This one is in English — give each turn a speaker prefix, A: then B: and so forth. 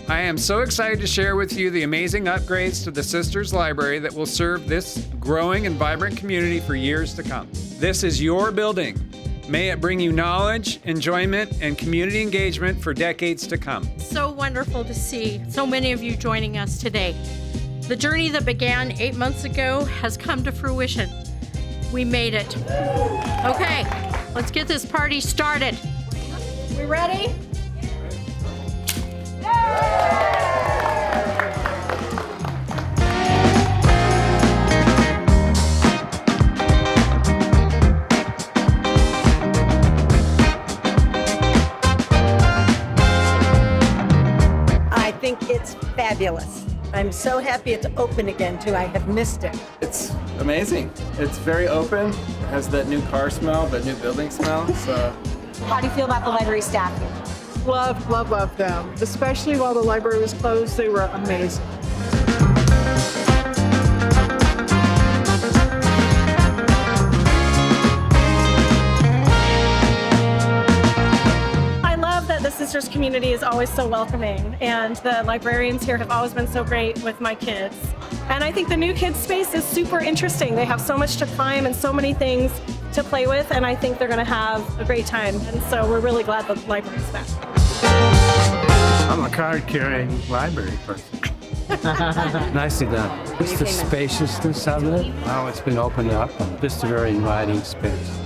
A: I am so excited to share with you the amazing upgrades to the Sisters Library that will serve this growing and vibrant community for years to come. This is your building. May it bring you knowledge, enjoyment, and community engagement for decades to come.
B: So wonderful to see so many of you joining us today. The journey that began 8 months ago has come to fruition. We made it. Okay, let's get this party started. We ready?
C: I think it's fabulous. I'm so happy it's open again too. I have missed it.
D: It's amazing. It's very open. It has that new car smell, that new building smell. So,
E: how do you feel about the library staff here?
F: Love them. Especially while the library was closed, they were amazing.
G: I love that the Sisters community is always so welcoming, and the librarians here have always been so great with my kids. And I think the new kids space is super interesting. They have so much to climb and so many things to play with, and I think they're going to have a great time. And so we're really glad the library's back.
H: I'm a card-carrying library person. Nicely done. It's the spaciousness of it. Now it's been opened up, and just a very inviting space.